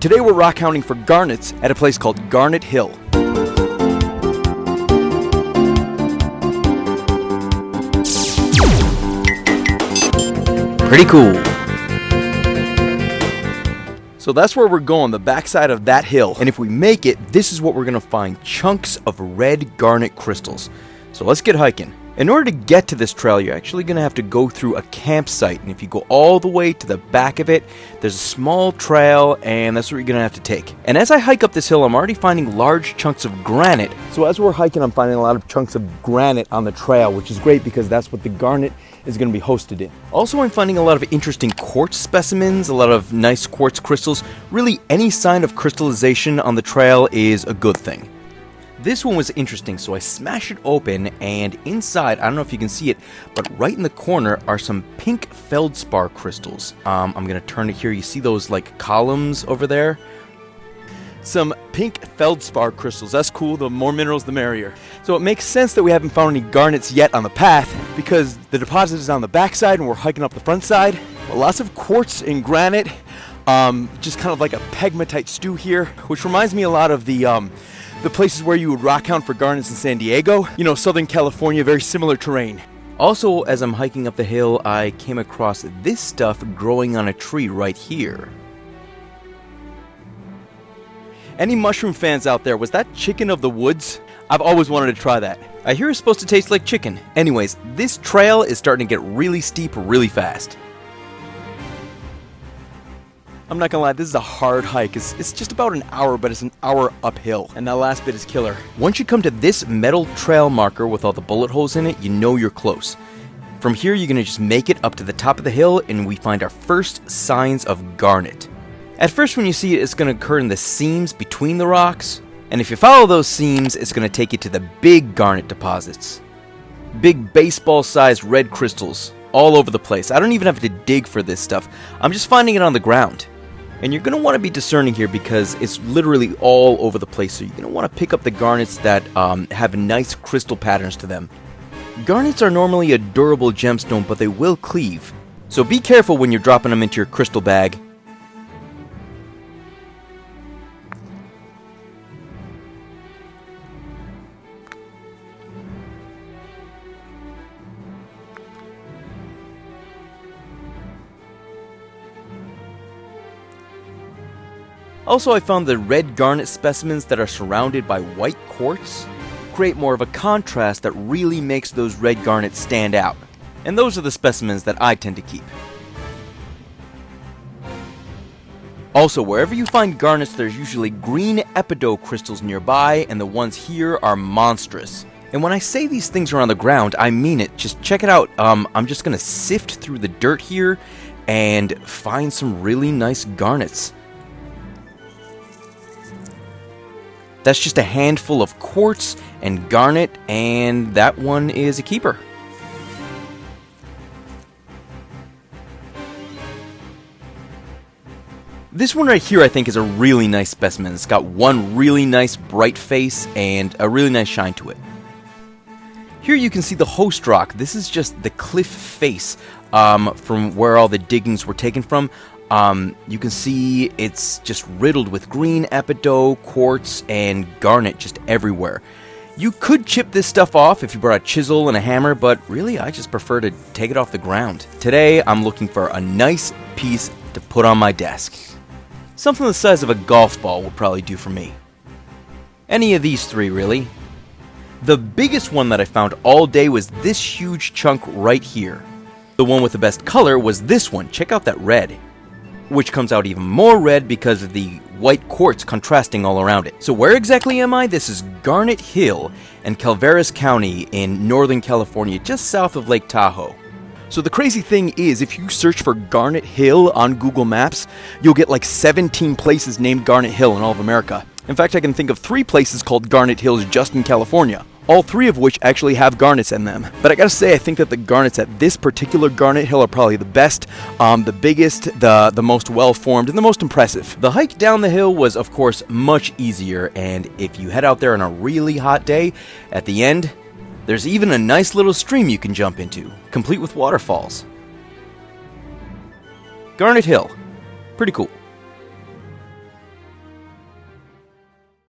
Today we're rock hounding for garnets at a place called Garnet Hill. Pretty cool. So that's where we're going, the backside of that hill. And if we make it, this is what we're gonna find, chunks of red garnet crystals. So let's get hiking. In order to get to this trail, you're actually going to have to go through a campsite, and if you go all the way to the back of it, there's a small trail, and that's what you're going to have to take. And as I hike up this hill, I'm already finding large chunks of granite. So as we're hiking, I'm finding a lot of chunks of granite on the trail, which is great because that's what the garnet is going to be hosted in. Also, I'm finding a lot of interesting quartz specimens, a lot of nice quartz crystals. Really, any sign of crystallization on the trail is a good thing. This one was interesting, so I smashed it open, and inside, I don't know if you can see it, but right in the corner are some pink feldspar crystals. I'm going to turn it here. You see those like columns over there? Some pink feldspar crystals. That's cool. The more minerals, the merrier. So it makes sense that we haven't found any garnets yet on the path because the deposit is on the backside and we're hiking up the front side. But lots of quartz and granite, just kind of like a pegmatite stew here, which reminds me a lot of the places where you would rock hound for garnets in San Diego. You know, Southern California, very similar terrain. Also, as I'm hiking up the hill, I came across this stuff growing on a tree right here. Any mushroom fans out there, was that chicken of the woods? I've always wanted to try that. I hear it's supposed to taste like chicken. Anyways, this trail is starting to get really steep really fast. I'm not gonna lie, this is a hard hike. It's just about an hour, but it's an hour uphill. And that last bit is killer. Once you come to this metal trail marker with all the bullet holes in it, you know you're close. From here, you're gonna just make it up to the top of the hill, and we find our first signs of garnet. At first, when you see it, it's gonna occur in the seams between the rocks. And if you follow those seams, it's gonna take you to the big garnet deposits. Big baseball-sized red crystals all over the place. I don't even have to dig for this stuff. I'm just finding it on the ground. And you're going to want to be discerning here because it's literally all over the place. So you're going to want to pick up the garnets that have nice crystal patterns to them. Garnets are normally a durable gemstone, but they will cleave. So be careful when you're dropping them into your crystal bag. Also, I found the red garnet specimens that are surrounded by white quartz create more of a contrast that really makes those red garnets stand out. And those are the specimens that I tend to keep. Also, wherever you find garnets, there's usually green epidote crystals nearby, and the ones here are monstrous. And when I say these things are on the ground, I mean it. Just check it out. I'm just gonna sift through the dirt here and find some really nice garnets. That's just a handful of quartz and garnet, and that one is a keeper. This one right here I think is a really nice specimen. It's got one really nice bright face and a really nice shine to it. Here you can see the host rock. This is just the cliff face from where all the diggings were taken from. You can see it's just riddled with green epidote, quartz, and garnet just everywhere. You could chip this stuff off if you brought a chisel and a hammer, but really I just prefer to take it off the ground. Today I'm looking for a nice piece to put on my desk. Something the size of a golf ball would probably do for me. Any of these three, really. The biggest one that I found all day was this huge chunk right here. The one with the best color was this one. Check out that red, which comes out even more red because of the white quartz contrasting all around it. So where exactly am I? This is Garnet Hill in Calaveras County in Northern California, just south of Lake Tahoe. So the crazy thing is, if you search for Garnet Hill on Google Maps, you'll get like 17 places named Garnet Hill in all of America. In fact, I can think of 3 places called Garnet Hills just in California. All 3 of which actually have garnets in them. But I gotta say, I think that the garnets at this particular Garnet Hill are probably the best, the biggest, the most well-formed, and the most impressive. The hike down the hill was, of course, much easier, and if you head out there on a really hot day, at the end, there's even a nice little stream you can jump into, complete with waterfalls. Garnet Hill. Pretty cool.